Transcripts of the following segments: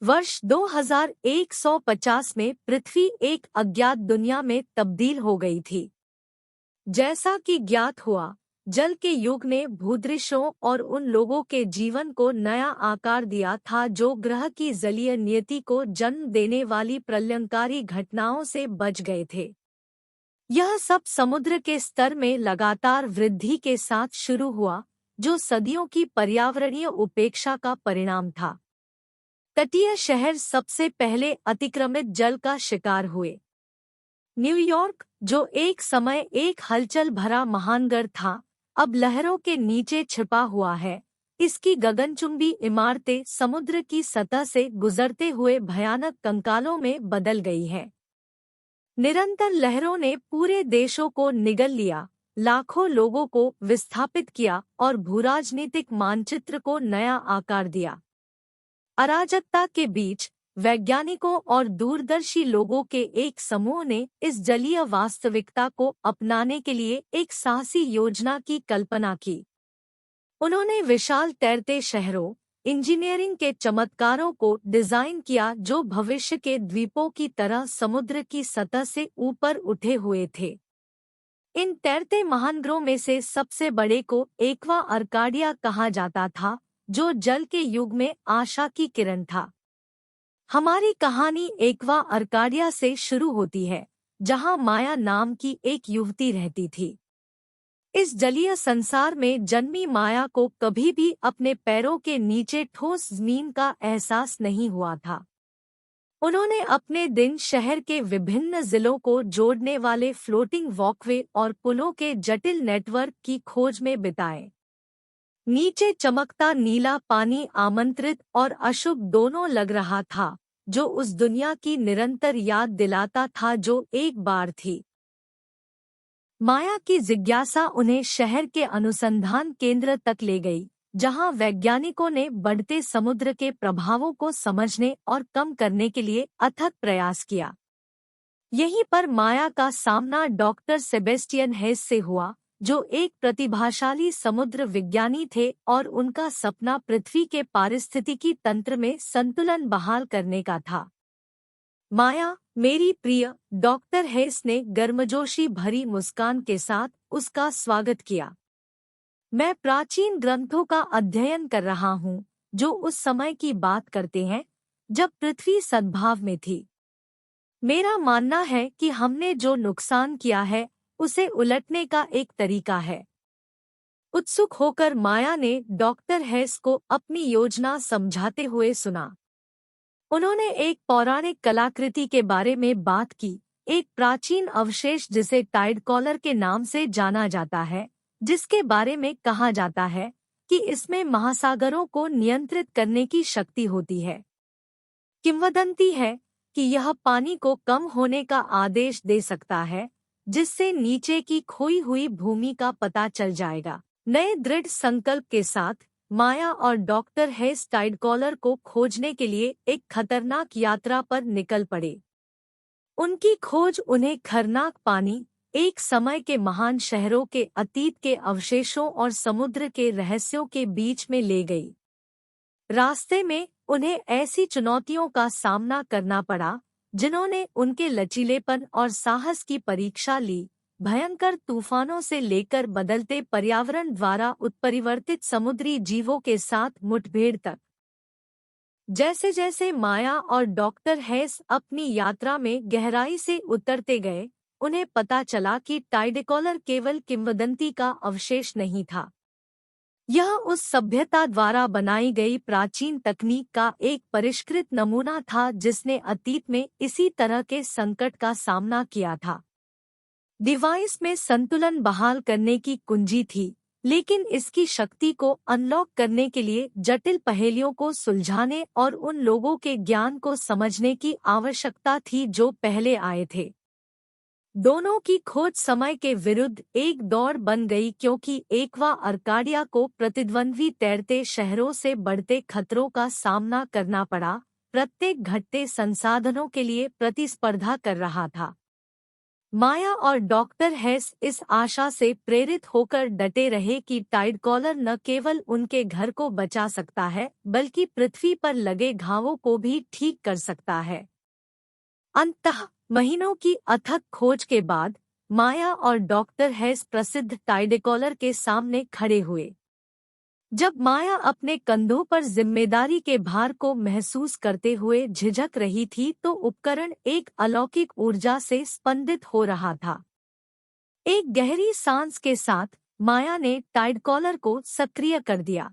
वर्ष 2150 में पृथ्वी एक अज्ञात दुनिया में तब्दील हो गई थी। जैसा कि ज्ञात हुआ, जल के युग ने भूदृश्यों और उन लोगों के जीवन को नया आकार दिया था जो ग्रह की जलीय नियति को जन्म देने वाली प्रलयंकारी घटनाओं से बच गए थे। यह सब समुद्र के स्तर में लगातार वृद्धि के साथ शुरू हुआ, जो सदियों की पर्यावरणीय उपेक्षा का परिणाम था। तटीय शहर सबसे पहले अतिक्रमित जल का शिकार हुए। न्यूयॉर्क, जो एक समय एक हलचल भरा महानगर था, अब लहरों के नीचे छिपा हुआ है। इसकी गगनचुंबी इमारतें समुद्र की सतह से गुजरते हुए भयानक कंकालों में बदल गई हैं। निरंतर लहरों ने पूरे देशों को निगल लिया, लाखों लोगों को विस्थापित किया और भूराजनीतिक मानचित्र को नया आकार दिया। अराजकता के बीच वैज्ञानिकों और दूरदर्शी लोगों के एक समूह ने इस जलीय वास्तविकता को अपनाने के लिए एक साहसी योजना की कल्पना की। उन्होंने विशाल तैरते शहरों, इंजीनियरिंग के चमत्कारों को डिजाइन किया जो भविष्य के द्वीपों की तरह समुद्र की सतह से ऊपर उठे हुए थे। इन तैरते महानगरों में से सबसे बड़े को एक्वा अर्काडिया कहा जाता था, जो जल के युग में आशा की किरण था। हमारी कहानी एक्वा अर्काडिया से शुरू होती है, जहां माया नाम की एक युवती रहती थी। इस जलीय संसार में जन्मी माया को कभी भी अपने पैरों के नीचे ठोस जमीन का एहसास नहीं हुआ था। उन्होंने अपने दिन शहर के विभिन्न जिलों को जोड़ने वाले फ्लोटिंग वॉकवे और पुलों के जटिल नेटवर्क की खोज में बिताए। नीचे चमकता नीला पानी आमंत्रित और अशुभ दोनों लग रहा था, जो उस दुनिया की निरंतर याद दिलाता था जो एक बार थी। माया की जिज्ञासा उन्हें शहर के अनुसंधान केंद्र तक ले गई, जहां वैज्ञानिकों ने बढ़ते समुद्र के प्रभावों को समझने और कम करने के लिए अथक प्रयास किया। यहीं पर माया का सामना डॉक्टर सेबेस्टियन हेस से हुआ, जो एक प्रतिभाशाली समुद्र विज्ञानी थे और उनका सपना पृथ्वी के पारिस्थितिकी तंत्र में संतुलन बहाल करने का था। माया, मेरी प्रिय, डॉक्टर हेस ने गर्मजोशी भरी मुस्कान के साथ उसका स्वागत किया। मैं प्राचीन ग्रंथों का अध्ययन कर रहा हूँ, जो उस समय की बात करते हैं जब पृथ्वी सद्भाव में थी। मेरा मानना है कि हमने जो नुकसान किया है उसे उलटने का एक तरीका है। उत्सुक होकर माया ने डॉक्टर हेस को अपनी योजना समझाते हुए सुना। उन्होंने एक पौराणिक कलाकृति के बारे में बात की, एक प्राचीन अवशेष जिसे टाइड कॉलर के नाम से जाना जाता है, जिसके बारे में कहा जाता है कि इसमें महासागरों को नियंत्रित करने की शक्ति होती है। किंवदंती है कि यह पानी को कम होने का आदेश दे सकता है, जिससे नीचे की खोई हुई भूमि का पता चल जाएगा। नए दृढ़ संकल्प के साथ माया और डॉक्टर हेस टाइड कॉलर को खोजने के लिए एक खतरनाक यात्रा पर निकल पड़े। उनकी खोज उन्हें खरनाक पानी, एक समय के महान शहरों के अतीत के अवशेषों और समुद्र के रहस्यों के बीच में ले गई। रास्ते में उन्हें ऐसी चुनौतियों का सामना करना पड़ा जिन्होंने उनके लचीलेपन और साहस की परीक्षा ली, भयंकर तूफानों से लेकर बदलते पर्यावरण द्वारा उत्परिवर्तित समुद्री जीवों के साथ मुठभेड़ तक। जैसे जैसे माया और डॉक्टर हेस अपनी यात्रा में गहराई से उतरते गए, उन्हें पता चला कि टाइडकॉलर केवल किंवदंती का अवशेष नहीं था। यह उस सभ्यता द्वारा बनाई गई प्राचीन तकनीक का एक परिष्कृत नमूना था जिसने अतीत में इसी तरह के संकट का सामना किया था। डिवाइस में संतुलन बहाल करने की कुंजी थी, लेकिन इसकी शक्ति को अनलॉक करने के लिए जटिल पहेलियों को सुलझाने और उन लोगों के ज्ञान को समझने की आवश्यकता थी जो पहले आए थे। दोनों की खोज समय के विरुद्ध एक दौड़ बन गई, क्योंकि एक्वा अर्काडिया को प्रतिद्वंद्वी तैरते शहरों से बढ़ते खतरों का सामना करना पड़ा, प्रत्येक घटते संसाधनों के लिए प्रतिस्पर्धा कर रहा था। माया और डॉक्टर हेस इस आशा से प्रेरित होकर डटे रहे कि टाइडकॉलर न केवल उनके घर को बचा सकता है बल्कि पृथ्वी पर लगे घावों को भी ठीक कर सकता है। अंततः महीनों की अथक खोज के बाद माया और डॉक्टर हेस प्रसिद्ध टाइडकॉलर के सामने खड़े हुए। जब माया अपने कंधों पर जिम्मेदारी के भार को महसूस करते हुए झिझक रही थी तो उपकरण एक अलौकिक ऊर्जा से स्पंदित हो रहा था। एक गहरी सांस के साथ माया ने टाइडकॉलर को सक्रिय कर दिया।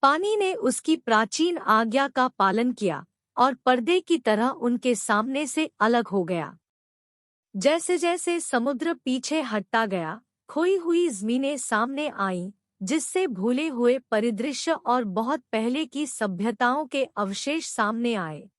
पानी ने उसकी प्राचीन आज्ञा का पालन किया और पर्दे की तरह उनके सामने से अलग हो गया। जैसे जैसे समुद्र पीछे हटता गया, खोई हुई ज़मीनें सामने आईं, जिससे भूले हुए परिदृश्य और बहुत पहले की सभ्यताओं के अवशेष सामने आए।